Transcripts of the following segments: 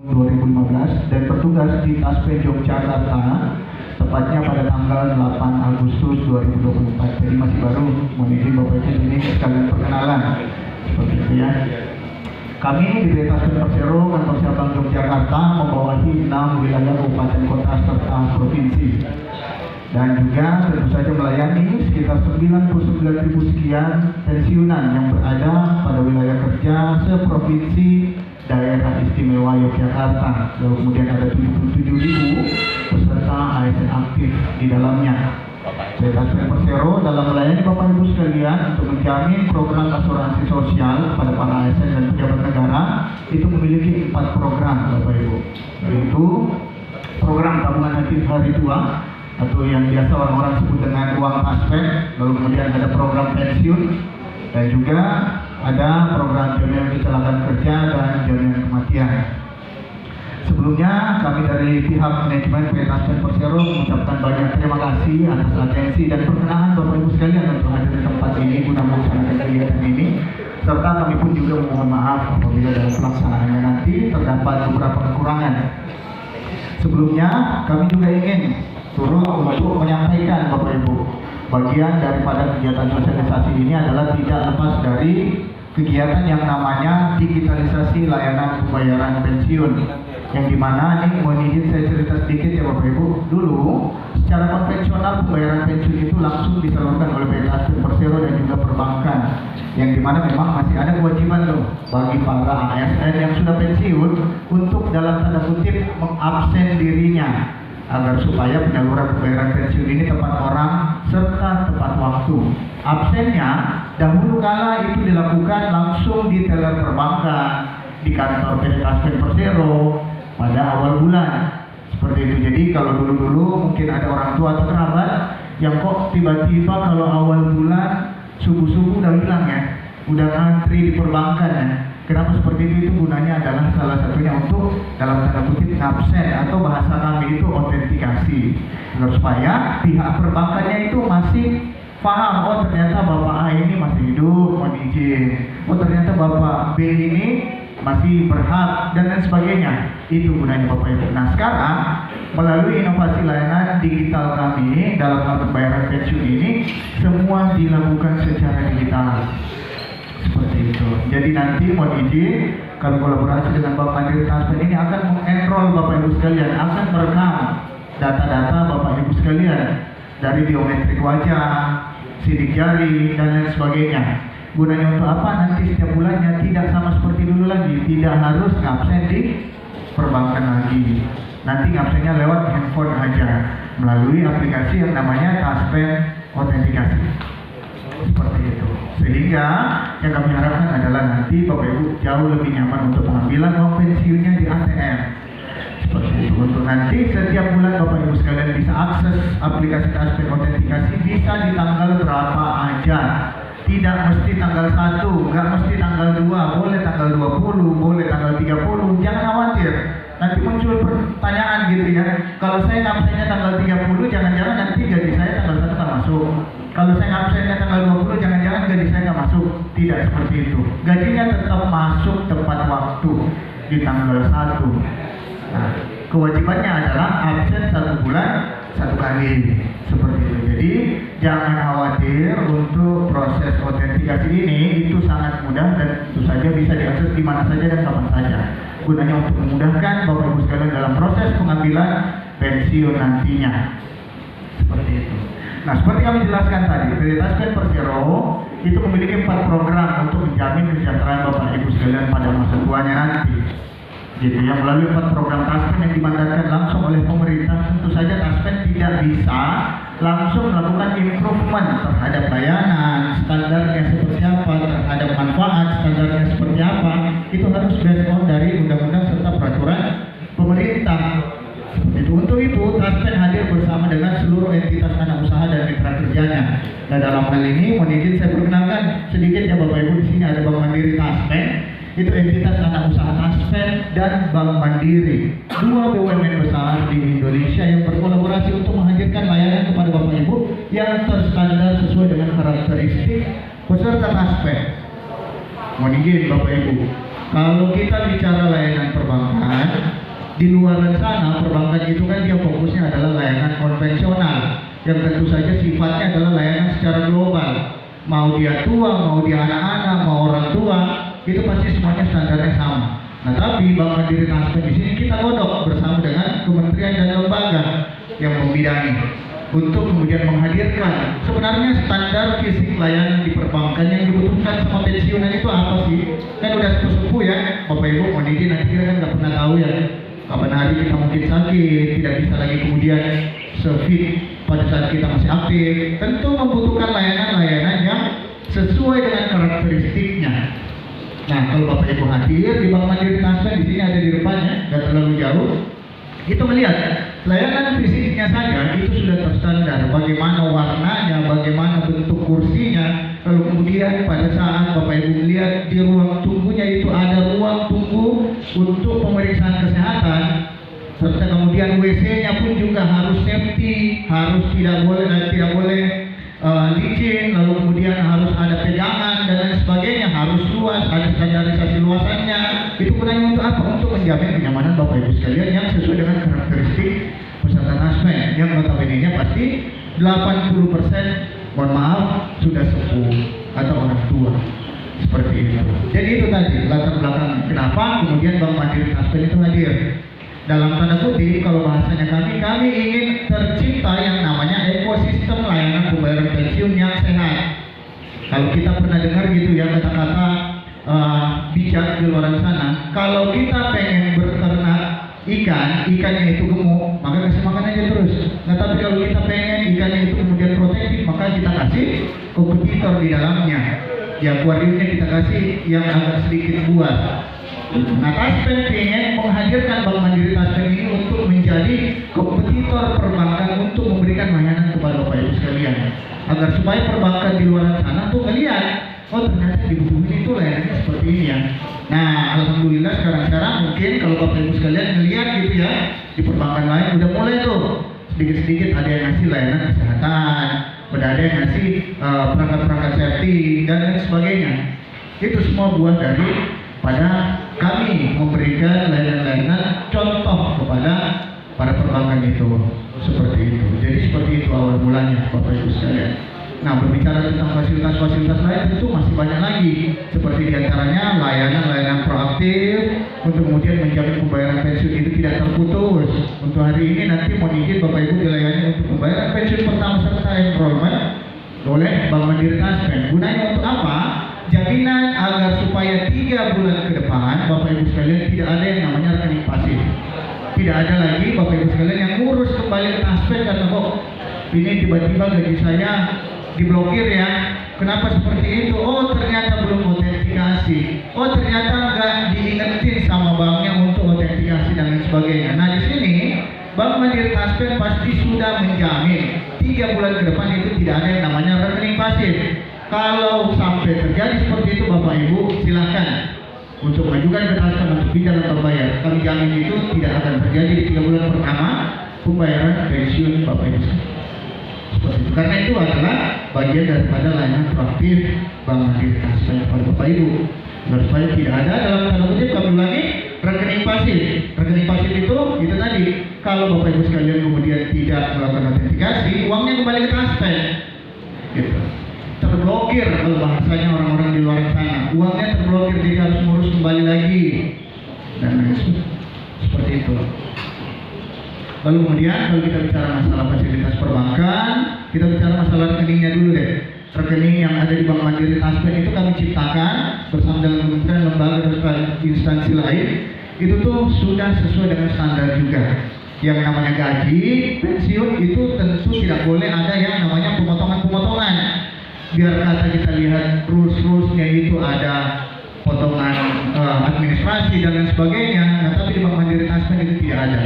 2015 dan bertugas di Taspen Yogyakarta, tepatnya pada tanggal 8 Agustus 2024. Jadi masih baru. Mohon izin Bapak Ibu ini sekalian perkenalan seperti itu ya. Kami di Taspen Persero Kantor Cabang Yogyakarta membawahi 6 wilayah kabupaten kota serta provinsi, dan juga tentu saja melayani sekitar 99.000 sekian pensiunan yang berada pada wilayah kerja seprovinsi Daerah Istimewa Yogyakarta. Lalu kemudian ada 77.000 peserta ASN aktif di dalamnya. Taspen Persero dalam melayani Bapak Ibu sekalian untuk menjamin program asuransi sosial pada para ASN dan pejabat negara itu memiliki 4 program Bapak Ibu, yaitu program tabungan hari tua atau yang biasa orang-orang sebut dengan uang Taspen, lalu kemudian ada program pensiun, dan juga ada program jaminan kecelakaan kerja dan jaminan kematian. Sebelumnya kami dari pihak manajemen PT Taspen Persero mengucapkan banyak terima kasih atas atensi dan perkenan Bapak Ibu sekalian untuk hadir di tempat ini guna melaksanakan kegiatan ini, serta kami pun juga memohon maaf apabila dalam pelaksanaannya nanti terdapat beberapa kekurangan. Sebelumnya kami juga ingin turut untuk menyampaikan Bapak Ibu, bagian daripada kegiatan sosialisasi ini adalah tidak lepas dari kegiatan yang namanya digitalisasi layanan pembayaran pensiun, yang dimana ini mohon izin saya cerita sedikit ya Bapak Ibu. Dulu secara konvensional pembayaran pensiun itu langsung disalurkan oleh PT Taspen Persero dan juga perbankan, yang dimana memang masih ada kewajiban loh bagi para ASN yang sudah pensiun untuk dalam tanda kutip mengabsen dirinya agar supaya penyaluran pembayaran pensiun ini tepat orang serta tepat waktu. Absennya dahulu kala itu dilakukan langsung di teller perbankan, di kantor PT Taspen Persero pada awal bulan seperti itu. Jadi kalau dulu-dulu mungkin ada orang tua atau kerabat yang kok tiba-tiba kalau awal bulan subuh-subuh udah hilang ya, udah ngantri di perbankan ya. Kenapa seperti itu? Itu gunanya adalah salah satunya untuk dalam tanda kutip absen atau bahasa kami itu autentikasi, agar supaya pihak perbankannya itu masih paham, oh ternyata Bapak A ini masih hidup, mohon izin, oh ternyata Bapak B ini masih berhak, dan lain sebagainya. Itu gunanya Bapak Ibu. Nah sekarang melalui inovasi layanan digital kami dalam hal pembayaran pensiun ini semua dilakukan secara digital seperti itu. Jadi nanti mohon izin kalau kolaborasi dengan Bank Mandiri Taspen ini akan mengenrol Bapak Ibu sekalian, akan merekam data-data Bapak Ibu sekalian dari biometrik wajah, sidik jari, dan lain sebagainya. Gunanya untuk apa? Nanti setiap bulannya tidak sama seperti dulu lagi, tidak harus ngabsen di perbankan lagi. Nanti ngabsennya lewat handphone aja melalui aplikasi yang namanya Taspen Autentikasi. Seperti itu. Sehingga yang kami harapkan adalah nanti Bapak Ibu jauh lebih nyaman untuk pengambilan uang pensiunnya di ATM. Seperti itu. Untuk nanti setiap bulan Bapak Ibu sekalian bisa akses aplikasi Taspen Autentikasi, bisa di tanggal berapa aja. Tidak mesti tanggal 1, nggak mesti tanggal 2, boleh tanggal 20, boleh tanggal 30, jangan khawatir. Nanti muncul pertanyaan gitu ya, kalau saya ngabsennya tanggal 30, jangan-jangan nanti gaji saya tanggal 1 nggak masuk. Kalau saya ngabsennya tanggal 20, jangan-jangan gaji saya nggak masuk. Tidak seperti itu. Gajinya tetap masuk tepat waktu di tanggal 1. Nah, kewajibannya adalah absen 1 bulan 1 kali. Seperti itu. Jadi jangan khawatir, untuk proses autentikasi ini itu sangat mudah dan tentu saja bisa diakses di mana saja dan kapan saja. Gunanya untuk memudahkan Bapak Ibu sekalian dalam proses pengambilan pensiun nantinya. Seperti itu. Nah, seperti kami jelaskan tadi, PT Taspen Persero itu memiliki 4 program untuk menjamin kesejahteraan Bapak Ibu sekalian pada masa tuanya nanti. Gitu, yang melalui 4 program Taspen yang dimandatkan langsung oleh pemerintah, tentu saja Taspen tidak bisa langsung melakukan improvement terhadap layanan, standarnya seperti apa, terhadap manfaat, standarnya seperti apa. Itu harus based on dari undang-undang serta peraturan pemerintah. Untuk itu Taspen hadir bersama dengan seluruh entitas anak usaha dan mitra kerjanya. Dan dalam hal ini mohon izin saya perkenalkan sedikit ya Bapak Ibu, di sini ada Bank Mandiri Taspen. Itu entitas anak usaha Taspen dan Bank Mandiri, 2 BUMN besar di Indonesia yang berkolaborasi untuk menghadirkan layanan kepada Bapak Ibu yang terstandar sesuai dengan karakteristik peserta Taspen. Mohon izin Bapak Ibu, kalau kita bicara layanan perbankan, di luar sana perbankan itu kan dia fokusnya adalah layanan konvensional yang tentu saja sifatnya adalah layanan secara global. Mau dia tua, mau dia anak-anak, mau orang tua, itu pasti semuanya standarnya sama. Nah, tapi Bank Mandiri Transpen di sini kita godok bersama dengan kementerian dan lembaga yang membidangi untuk kemudian menghadirkan sebenarnya standar fisik layanan di perbankan yang dibutuhkan sama pensiunan itu apa sih? Kan udah sepuh-sepuh ya, Bapak Ibu, mohon izin, nanti kita kan nggak pernah tahu ya kapan hari kita mungkin sakit, tidak bisa lagi kemudian se-fit pada saat kita masih aktif. Tentu membutuhkan layanan-layanan yang sesuai dengan karakteristiknya. Nah, kalau Bapak Ibu hadir di Bank Mandiri Transpen, di sini ada di depannya, nggak terlalu jauh, itu melihat layanan fisiknya saja itu sudah terstandar. Bagaimana warnanya, bagaimana bentuk kursinya, lalu kemudian pada saat Bapak Ibu melihat di ruang tunggunya itu ada ruang tunggu untuk pemeriksaan kesehatan, serta kemudian WC-nya pun juga harus safety, harus tidak boleh licin, lalu kemudian harus ada pegangan dan lain sebagainya, harus luas, ada standarisasi luasannya. Itu gunanya untuk apa? Untuk menjamin kenyamanan Bapak Ibu sekalian yang sesuai dengan karakteristik peserta Transpen, yang notabene-nya pasti 80%, mohon maaf, sudah sepuh atau orang tua. Seperti itu. Jadi itu tadi latar belakang kenapa kemudian Bank Mandiri Transpen itu hadir. Dalam tanda kutip, kalau bahasanya kami ingin tercipta yang namanya ekosistem layanan pembayaran pensiun yang sehat. Kalau kita pernah dengar gitu ya kata-kata bijak di luar sana, kalau kita pengen berternak ikannya itu gemuk, maka kasih makan aja terus. Nah, tapi kalau kita pengen ikannya itu kemudian protektif, maka kita kasih kompetitor di dalamnya. Ya, akuariumnya kita kasih yang agak sedikit buas. Nah, Transpen ingin menghadirkan Bank Mandiri Transpen ini untuk menjadi kompetitor perbankan untuk memberikan layanan kepada Bapak Ibu sekalian, agar supaya perbankan di luar sana tuh ngelihat, oh ternyata dibutuhin itu layanannya seperti ini ya. Nah, alhamdulillah sekarang mungkin kalau Bapak Ibu sekalian ngelihat gitu ya, di perbankan lain udah mulai tuh sedikit-sedikit ada yang ngasih layanan kesehatan, ada yang ngasih perangkat-perangkat safety dan lain sebagainya. Itu semua buah dari pada kami memberikan layanan-layanan contoh kepada para perbankan itu, seperti itu. Jadi seperti itu awal mulanya Bapak Ibu sekalian. Nah, berbicara tentang fasilitas-fasilitas lain tentu masih banyak lagi, seperti diantaranya layanan-layanan proaktif untuk kemudian menjamin pembayaran pensiun itu tidak terputus. Untuk hari ini nanti mohon izin Bapak Ibu dilayani untuk pembayaran pensiun pertama serta enrollment oleh Bank Mandiri Transpen. Gunanya untuk apa? Jaminan agar supaya 3 bulan ke depan Bapak Ibu sekalian tidak ada yang namanya rekening pasif. Tidak ada lagi Bapak Ibu sekalian yang ngurus kembali ke Transpen karena kok ini tiba-tiba gaji saya diblokir ya. Kenapa seperti itu? Oh, ternyata belum otentikasi. Oh, ternyata nggak diingetin sama banknya untuk otentikasi dan lain sebagainya. Nah, di sini Bank Mandiri Transpen pasti sudah menjamin 3 bulan ke depan itu tidak ada yang namanya rekening pasif. Kalau sampai terjadi seperti itu Bapak Ibu silahkan untuk mengajukan ke Transpen untuk pindah atau bayar. Kami jamin itu tidak akan terjadi di 3 bulan pertama pembayaran pensiun Bapak Ibu. Seperti itu. Karena itu adalah bagian daripada layanan proaktif Bank Mandiri Transpen kepada Bapak Ibu. Agar supaya tidak ada dalam tanda kutip kami ulangi rekening pasif. Rekening pasif itu tadi, kalau Bapak Ibu sekalian kemudian tidak melakukan autentikasi, uangnya kembali ke Transpen. Gitu. Terblokir kalau bahasanya orang-orang di luar sana, uangnya terblokir, jadi harus ngurus kembali lagi dan seperti itu. Lalu kemudian kalau kita bicara masalah fasilitas perbankan, kita bicara masalah rekeningnya dulu deh. Rekening yang ada di Bank Mandiri Transpen itu kami ciptakan bersama dengan kementerian, lembaga dan instansi lain. Itu tuh sudah sesuai dengan standar juga. Yang namanya gaji pensiun itu tentu tidak boleh ada yang namanya pemotongan-pemotongan. Biar kata kita lihat rules-rulesnya itu ada potongan administrasi dan lain sebagainya. Nah, tapi di Bank Mandiri Transpen itu tidak ada.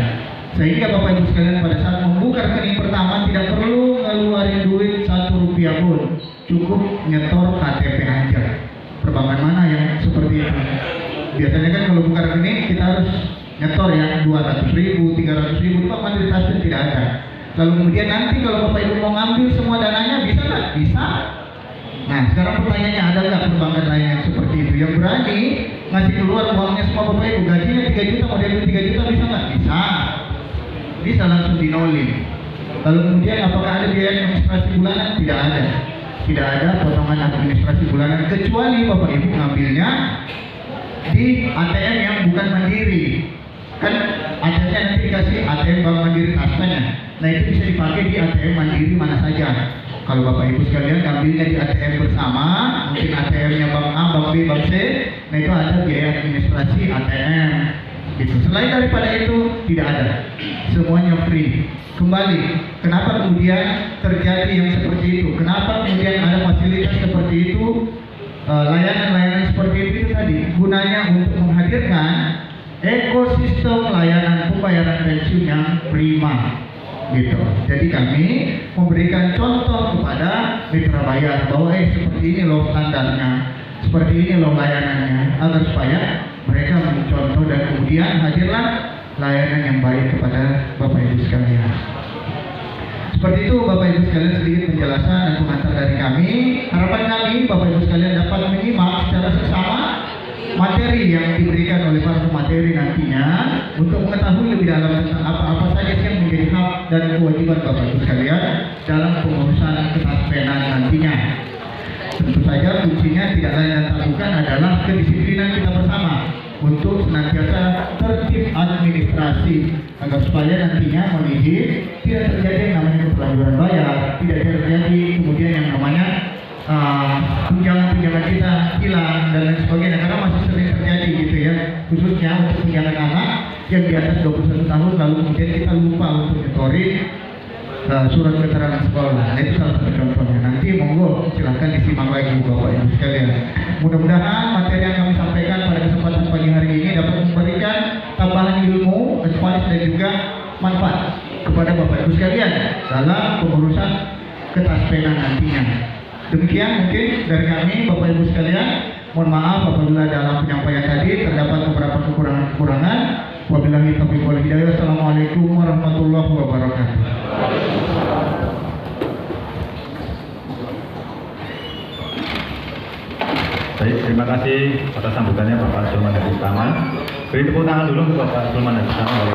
Sehingga Bapak Ibu sekalian pada saat membuka rekening pertama tidak perlu ngeluarin duit 1 rupiah pun, cukup nyetor KTP aja. Perbankan mana yang seperti itu? Biasanya kan kalau buka rekening kita harus nyetor ya 200.000, 300.000. Bank Mandiri Transpen tidak ada. Lalu kemudian nanti kalau Bapak Ibu mau ngambil semua dananya bisa nggak? Bisa. Nah, sekarang pertanyaannya, ada nggak perbankan lain yang seperti itu yang berani ngasih keluar uangnya semua Bapak Ibu, gajinya 3 juta, mau diambil 3 juta bisa nggak? Bisa langsung dinolin. Lalu kemudian apakah ada biaya administrasi bulanan? Tidak ada potongan administrasi bulanan, kecuali Bapak Ibu ngambilnya di ATM yang bukan mandiri. Kan ATM-nya nanti dikasih ATM Bank Mandiri Taspennya. Nah itu bisa dipakai di ATM mandiri mana saja. Kalau Bapak Ibu sekalian ngambilnya di ATM bersama, mungkin ATM-nya Bank A, Bank B, Bank C, nah itu ada biaya administrasi ATM. Gitu. Selain daripada itu tidak ada, semuanya free. Kembali, kenapa kemudian terjadi yang seperti itu? Kenapa kemudian ada fasilitas seperti itu? Layanan-layanan seperti itu tadi gunanya untuk menghadirkan ekosistem layanan pembayaran pensiun yang prima. Gitu. Jadi kami memberikan contoh kepada mitra bayar bahwa seperti ini loh standarnya, seperti ini loh layanannya, agar supaya mereka mencontoh dan kemudian hadirlah layanan yang baik kepada Bapak Ibu sekalian. Seperti itu Bapak Ibu sekalian sedikit penjelasan dan pengantar dari kami. Harapan kami Bapak Ibu sekalian dapat menyimak secara seksama materi yang diberikan oleh para pemateri nantinya untuk mengetahui lebih dalam tentang apa-apa saja yang menjadi hak dan kewajiban Bapak Ibu sekalian dalam pengurusan ketaspenan nantinya. Tentu saja kuncinya tidak lain dan tak bukan adalah kedisiplinan kita bersama untuk senantiasa tertib administrasi agar supaya nantinya mendidik tidak terjadi yang namanya keterlanjuran bayar, tidak terjadi kemudian yang namanya tunjangan-tunjangan kita hilang dan lain sebagainya, karena masih sering terjadi gitu ya, khususnya untuk tunjangan anak yang di atas 21 tahun lalu kemudian kita lupa untuk nyetorin surat keterangan sekolah. Nah itu salah satu contohnya. Nanti monggo silahkan disimak lagi Bapak Ibu sekalian. Mudah-mudahan materi yang kami sampaikan pada kesempatan pagi hari ini dapat memberikan tambahan ilmu, ekspansi dan juga manfaat kepada Bapak Ibu sekalian dalam pengurusan ketaspenan nantinya. Demikian mungkin dari kami Bapak Ibu sekalian. Mohon maaf apabila dalam penyampaian tadi terdapat beberapa kekurangan. Wabillahi taufiq wal hidayah. Assalamualaikum warahmatullahi wabarakatuh. Baik, terima kasih atas sambutannya Bapak Sulman Hadi Taman. Beri tepuk tangan dulu untuk Bapak Sulman Hadi Taman.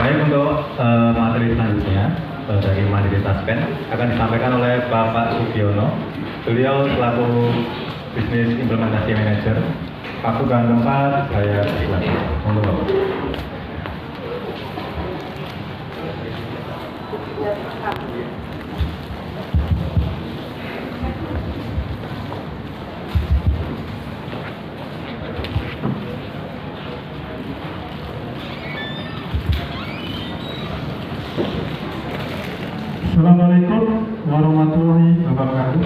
Baik, untuk materi selanjutnya dari Mandiri Taspen akan disampaikan oleh Bapak Sugiono. Beliau selaku Bisnis Implementasi Manager. Pasukan tempat saya silakan. Monggo Bapak. Assalamualaikum warahmatullahi wabarakatuh.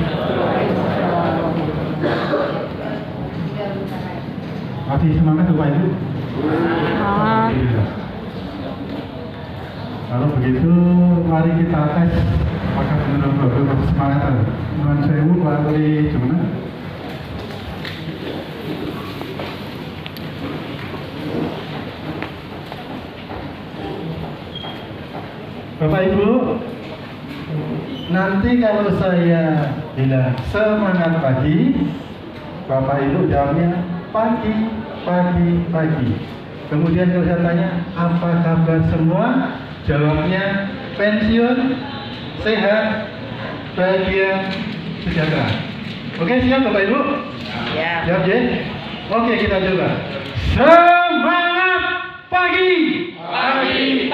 Masih semangat Bapak Ibu? Kalau begitu mari kita tes apakah benar-benar semangat. Nuwun sewu Pak Wali Jumna. Bapak Ibu, nanti kalau saya bilang semangat pagi, Bapak Ibu jawabnya pagi. Kemudian kalau saya tanya apa kabar semua, jawabnya pensiun, sehat, bahagia, sejahtera. Oke, siap Bapak Ibu? Ya. Siap ya? Oke, kita coba. Semangat pagi. Pagi.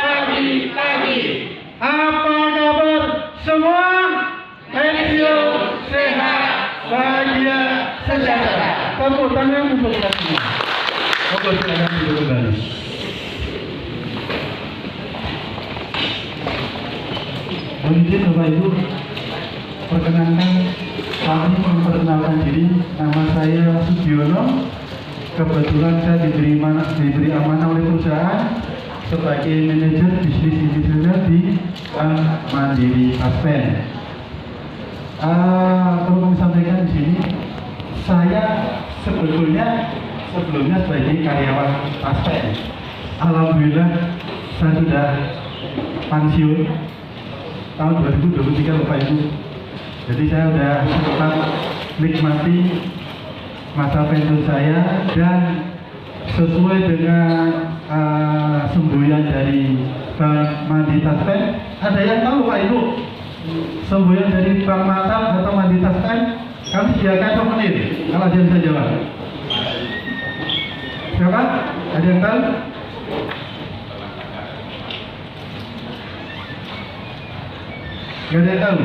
Apa kabar semua? Pensiun, sehat, bahagia, sejahtera. Tepuk tangan untuk kita semua. Oke, silakan duduk kembali. Mungkin Bapak Ibu, perkenalkan kami memperkenalkan diri. Nama saya Sugiono. Kebetulan saya diberi amanah oleh perusahaan sebagai manajer bisnis individual di Bank Mandiri Taspen. Perlu kami sampaikan di sini, saya sebelumnya sebagai karyawan Taspen. Alhamdulillah saya sudah pensiun tahun 2023 Bapak Ibu. Jadi saya sudah sempat nikmati masa pensiun saya, dan sesuai dengan semboyan dari Bank Mandiri Taspen. Ada yang tahu Pak Ibu semboyan dari Bank Mantap atau Mandiri Taspen? Kami sediakan 2 menit kalau ada yang bisa jawab. Siapa? Ada yang tahu? Gak ada yang tahu?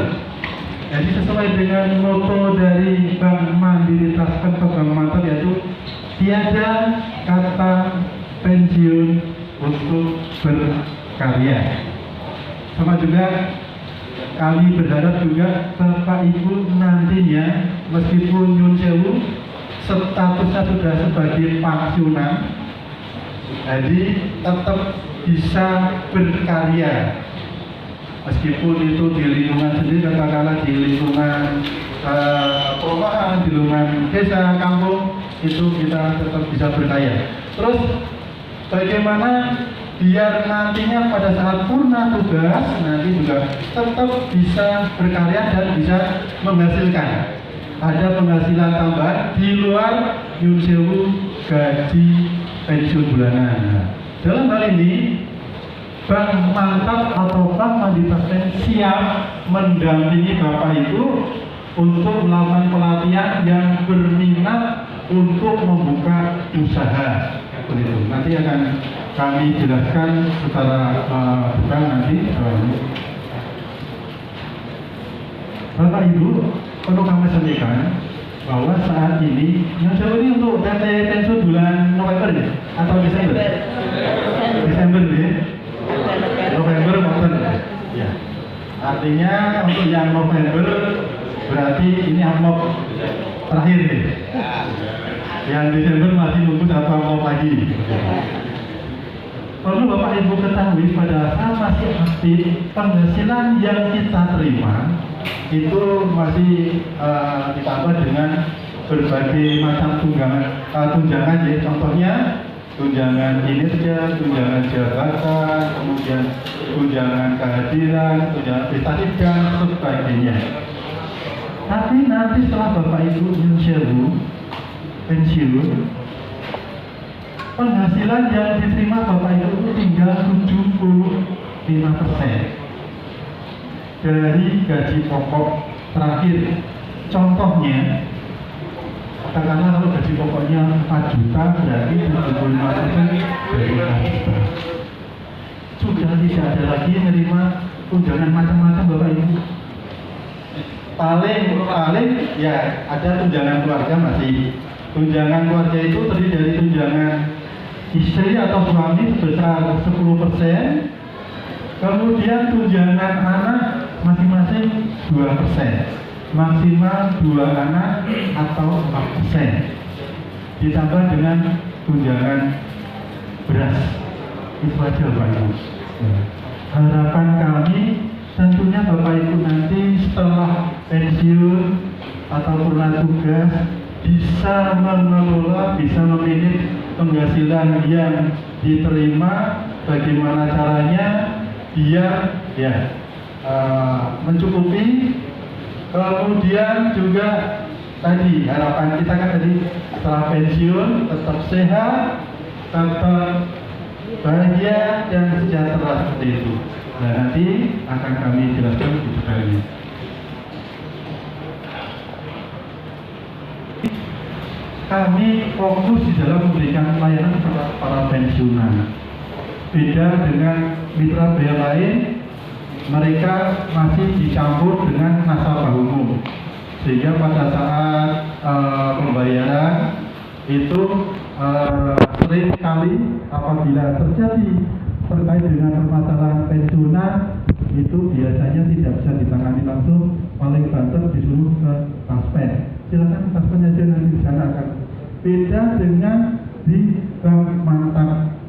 Jadi sesuai dengan moto dari Bank Mandiri Taspen atau Bank Mantap, yaitu tiada kata pensiun untuk berkarya. Sama juga kami berharap juga Bapak Ibu nantinya meskipun nyun sewu statusnya sudah sebagai pensiunan, jadi tetap bisa berkarya. Meskipun itu di lingkungan sendiri, katakanlah di lingkungan perumahan, di lingkungan desa, kampung, itu kita tetap bisa berkarya. Terus bagaimana biar nantinya pada saat purna tugas nanti juga tetap bisa berkarya dan bisa menghasilkan. Ada penghasilan tambahan di luar nyun sewu gaji pensiun bulanan. Nah, dalam hal ini Bank Mantap atau Bank Mandiri Taspen siap mendampingi Bapak Ibu untuk melakukan pelatihan yang berminat untuk membuka usaha. Begitu. Nanti akan kami jelaskan secara detail nanti. Bapak Ibu, perlu kami sampaikan bahwa saat ini yang jauh ini untuk PT pensiun bulan November ya? Atau Desember? Desember ya? November maupun ya. Artinya untuk yang November berarti ini amplop terakhir nih. Yang Desember masih nunggu 1 amplop lagi. Perlu Bapak Ibu ketahui pada saat masih aktif, penghasilan yang kita terima itu masih ditambah dengan berbagai macam tunjangan ya. Contohnya tunjangan kinerja, tunjangan jabatan, kemudian tunjangan kehadiran, tunjangan prestasi dan sebagainya. Tapi nanti setelah Bapak Ibu nyun sewu pensiun, penghasilan yang diterima Bapak Ibu itu tinggal 75% dari gaji pokok terakhir. Contohnya, katakanlah kalau gaji pokoknya 4 juta, berarti 75% dari 4 juta. Sudah tidak ada lagi menerima tunjangan macam-macam Bapak Ibu. Paling ya ada tunjangan keluarga masih. Tunjangan keluarga itu terdiri dari tunjangan istri atau suami sebesar 10%, kemudian tunjangan anak masing-masing 2%, maksimal 2 anak atau 4%, ditambah dengan tunjangan beras. Itu aja Bapak Ibu. Harapan kami tentunya Bapak Ibu nanti setelah pensiun atau purna tugas bisa mengelola, bisa memilih penghasilan yang diterima, bagaimana caranya biar ya mencukupi. Kemudian juga tadi harapan kita kan tadi setelah pensiun tetap sehat, tetap bahagia dan sejahtera seperti itu. Nah, nanti akan kami jelaskan lebih detailnya. Kami fokus di dalam memberikan pelayanan kepada para pensiunan. Beda dengan mitra biaya lain, mereka masih dicampur dengan nasabah umum, sehingga pada saat pembayaran itu sering kali apabila terjadi terkait dengan permasalahan pensiunan itu biasanya tidak bisa ditangani langsung, paling banter disuruh ke Taspen. Silakan Taspen aja nanti di sana akan. Beda dengan di Bank Mantap,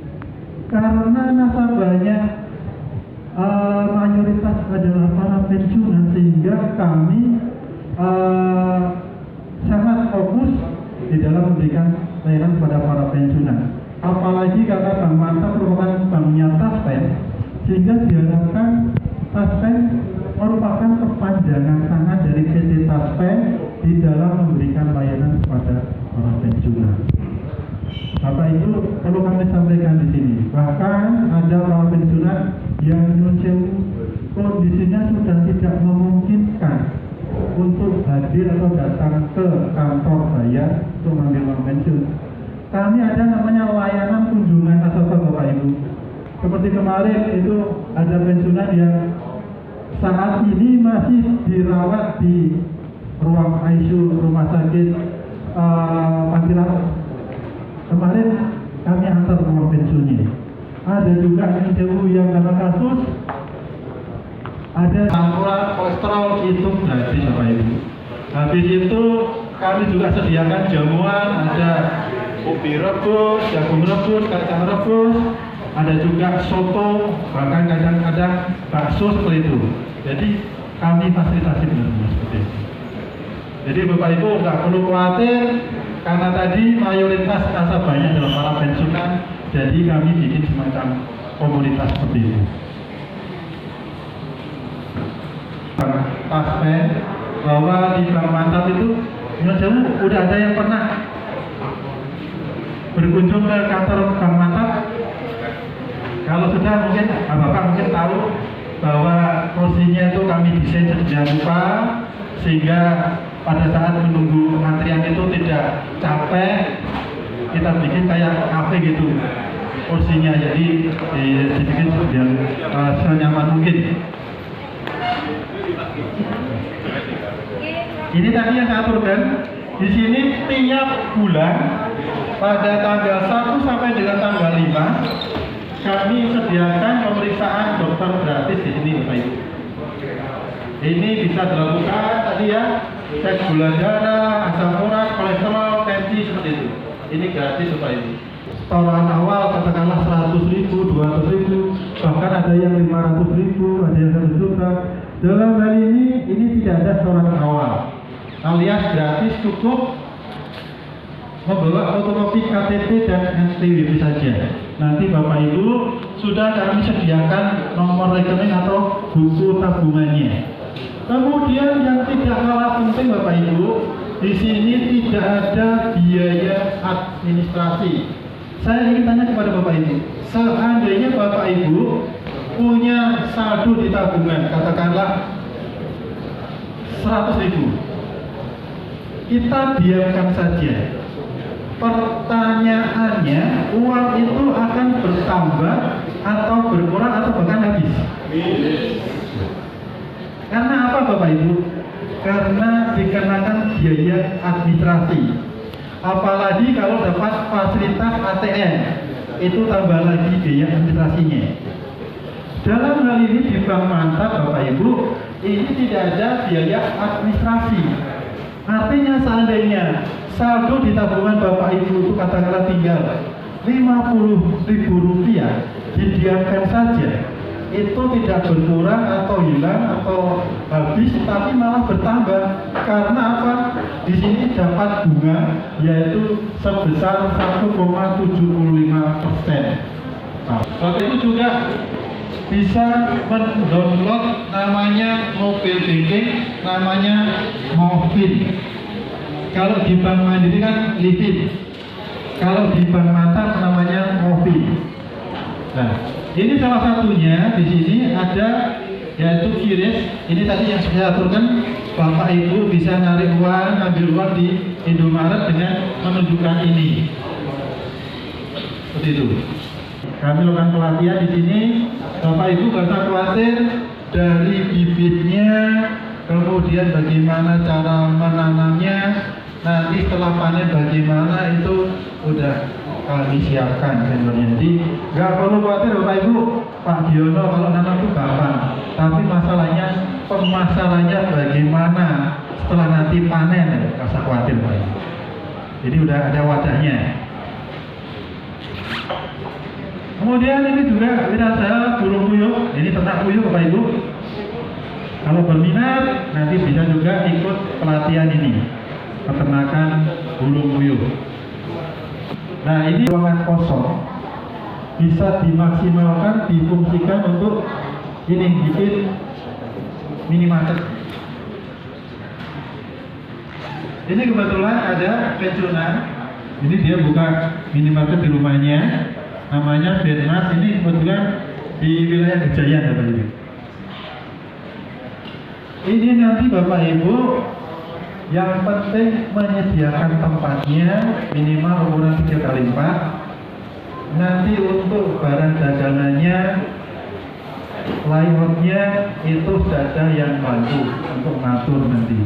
karena nasabahnya mayoritas adalah para pensiunan, sehingga kami sangat fokus di dalam memberikan layanan kepada para pensiunan. Apalagi karena Bank Mantap merupakan banknya Taspen, sehingga diharapkan Taspen merupakan kepanjangan tangan dari PT Taspen di dalam memberikan layanan kepada para pensiunan. Bapak Ibu, perlu kami sampaikan di sini, bahkan ada para pensiunan yang kondisinya sudah tidak memungkinkan untuk hadir atau datang ke kantor saya untuk mengambil uang pensiun. Kami ada namanya layanan kunjungan asal Bapak Ibu. Seperti kemarin itu ada pensiunan yang saat ini masih dirawat di ruang ICU rumah sakit Paciran. Kemarin kami antar uang pensiunnya. Ada juga yang karena kasus ada campuran kolesterol itu gratis Bapak Ibu. Habis itu kami juga sediakan jamuan, ada ubi rebus, jagung rebus, kacang rebus, ada juga soto, bahkan kadang-kadang bakso seperti itu. Jadi kami fasilitasi benar-benar seperti itu. Jadi Bapak Ibu nggak perlu khawatir karena tadi mayoritas nasabahnya adalah para pensiunan, jadi kami bikin semacam komunitas seperti itu. Taspen bahwa di Bank Mantap itu udah ada yang pernah berkunjung ke kantor Bank Mantap. Kalau sudah mungkin Bapak mungkin tahu bahwa kursinya itu kami desain sedemikian rupa sehingga pada saat menunggu antrian itu tidak capek. Kita bikin kayak kafe gitu kursinya, jadi dibikin senyaman mungkin. Ini tadi yang saya aturkan. Di sini tiap bulan pada tanggal 1 sampai dengan tanggal 5 kami sediakan pemeriksaan dokter gratis di sini Bapak Ibu. Ini bisa dilakukan tadi ya, cek gula darah, asam urat, kolesterol, tensi seperti itu. Ini gratis Bapak Ibu. Setoran awal katakanlah 100.000, 200.000, bahkan ada yang 500.000, ada yang 1 juta. Dalam hal ini tidak ada setoran awal, alias gratis, cukup membawa fotokopi KTP dan NPWP saja. Nanti Bapak Ibu sudah kami sediakan nomor rekening atau buku tabungannya. Kemudian yang tidak kalah penting Bapak Ibu, di sini tidak ada biaya administrasi. Saya ingin tanya kepada Bapak Ibu, seandainya Bapak Ibu punya saldo di tabungan, katakanlah 100.000, kita diamkan saja. Pertanyaannya, uang itu akan bertambah atau berkurang atau bahkan habis? Karena apa Bapak Ibu? Karena dikenakan biaya administrasi. Apalagi kalau dapat fasilitas ATM, itu tambah lagi biaya administrasinya. Dalam hal ini di Bank Mantap Bapak Ibu, ini tidak ada biaya administrasi. Artinya seandainya saldo di tabungan Bapak Ibu itu katakanlah tinggal Rp50.000, didiamkan saja. Itu tidak berkurang atau hilang atau habis, tapi malah bertambah. Karena apa? Di sini dapat bunga yaitu sebesar 1,75%. Nah, Bapak Ibu juga bisa mendownload namanya mobile banking, namanya Movin. Kalau di Bank Mandiri kan Livin, kalau di Bank Mantap namanya Movin. Nah, ini salah satunya di sini ada yaitu QRIS. Ini tadi yang saya aturkan, Bapak Ibu bisa narik uang, ambil uang di Indomaret dengan menunjukkan ini. Seperti itu. Kami lakukan pelatihan di sini. Bapak Ibu gak usah khawatir dari bibitnya, kemudian bagaimana cara menanamnya, nanti setelah panen bagaimana itu udah kami siapkan sebenarnya. Jadi nggak perlu khawatir Bapak Ibu, Pak Diono kalau nanam itu gampang. Tapi masalahnya bagaimana setelah nanti panen, nggak usah khawatir Pak Ibu. Jadi udah ada wadahnya. Kemudian ini juga wirausaha burung puyuh, ini ternak puyuh Bapak Ibu. Kalau berminat nanti bisa juga ikut pelatihan ini, peternakan burung puyuh. Nah, ini ruangan kosong bisa dimaksimalkan, difungsikan untuk ini bikin minimarket. Ini kebetulan ada pensiunan Ini dia buka minimarket di rumahnya, namanya Denmas. Ini kebetulan di wilayah Gejayan, Bapak Ibu. Ini nanti Bapak Ibu yang penting menyediakan tempatnya minimal ukuran 3x4. Nanti untuk barang dagangannya, layoutnya itu sudah ada yang bantu untuk ngatur nanti.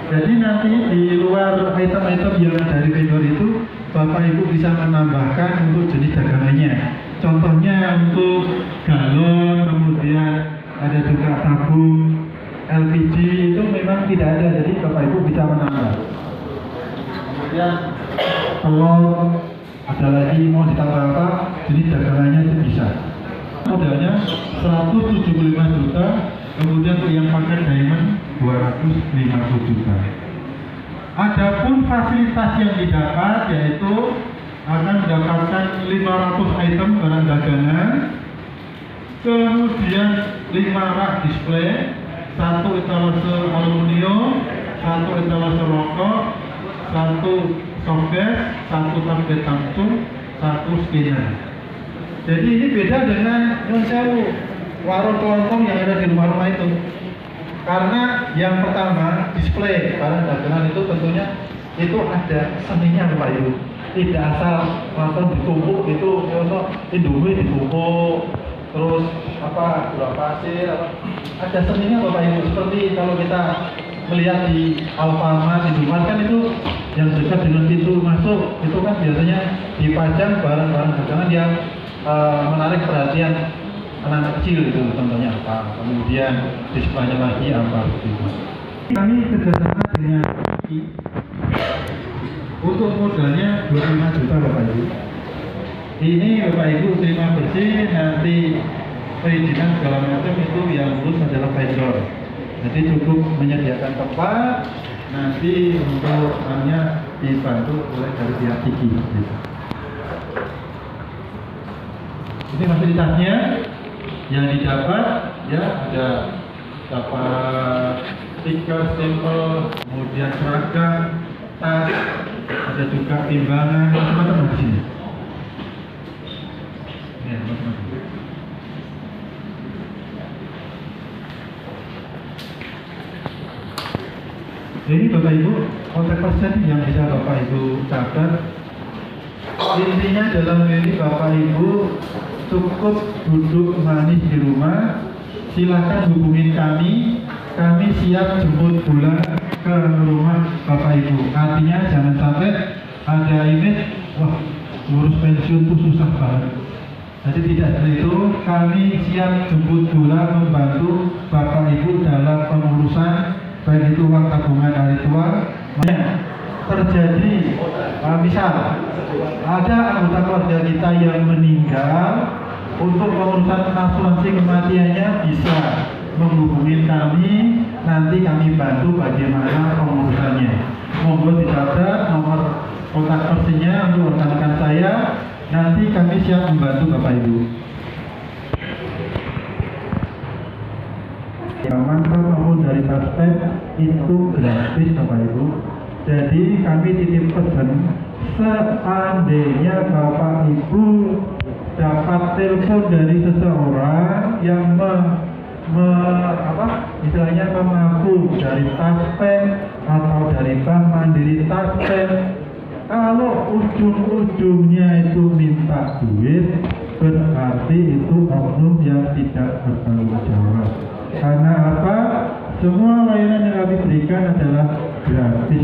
Jadi nanti di luar item-item yang dari vendor itu, Bapak Ibu bisa menambahkan untuk jenis dagangannya. Contohnya untuk galon, kemudian ada juga tabung LPG, itu memang tidak ada, jadi Bapak Ibu bisa menambah. Kemudian telur, ada lagi mau ditambah apa, jenis dagangannya itu bisa. Modalnya 175 juta, kemudian untuk yang pakai diamond 250 juta. Adapun fasilitas yang didapat yaitu akan mendapatkan 500 item barang dagangan, kemudian 5 rak display, 1 etalase aluminium, 1 etalase rokok, 1 softbed, 1 tablet Samsung, 1 scanner. Jadi ini beda dengan warung kelontong yang ada di rumah-rumah itu. Karena yang pertama, display barang dagangan itu tentunya itu ada seninya Bapak Ibu. Tidak asal langsung ditumpuk itu, contoh Indomie ditumpuk, terus apa gula pasir, apa. Ada seninya Bapak Ibu. Seperti kalau kita melihat di Alfamart, Indomaret kan itu yang dekat dengan pintu masuk itu kan biasanya dipajang barang-barang dagangan yang menarik perhatian anak kecil itu, contohnya apa, kemudian displaynya lagi apa begitu. Kami kerjasama dengan untuk modalnya 25 juta Bapak Ibu. Ini Bapak Ibu terima bersih, nanti perizinan segala macam itu yang urus adalah vendor. Jadi cukup menyediakan tempat, nanti untuk hanya dibantu oleh dari pihak Tiki. Ini fasilitasnya yang didapat, ya ada dapat stiker, stempel, kemudian seragam, tas, ada juga timbangan, macam-macam di sini. Ya, macam-macam. Jadi Bapak Ibu, kontak person yang bisa Bapak Ibu catat. Intinya dalam ini Bapak Ibu cukup duduk manis di rumah, silakan hubungin kami siap jemput bola ke rumah Bapak Ibu. Artinya jangan sampai ada image, wah ngurus pensiun tuh susah banget. Jadi tidak seperti itu, kami siap jemput bola membantu Bapak Ibu dalam pengurusan baik itu uang tabungan hari tua. Terjadi misal ada anggota keluarga kita yang meninggal, untuk pengurusan asuransi kematiannya bisa menghubungi kami, nanti kami bantu bagaimana pengurusannya. Monggo dicatat nomor kontak personnya untuk rekan-rekan saya, nanti kami siap membantu Bapak Ibu. Mantap maupun dari suspek itu gratis Bapak Ibu. Jadi kami titip pesan, seandainya Bapak Ibu dapat telepon dari seseorang yang istilahnya mengaku dari Taspen atau dari Bank Mandiri Taspen, kalau ujung-ujungnya itu minta duit, berarti itu oknum yang tidak bertanggung jawab. Karena apa? Semua layanan yang kami berikan adalah gratis.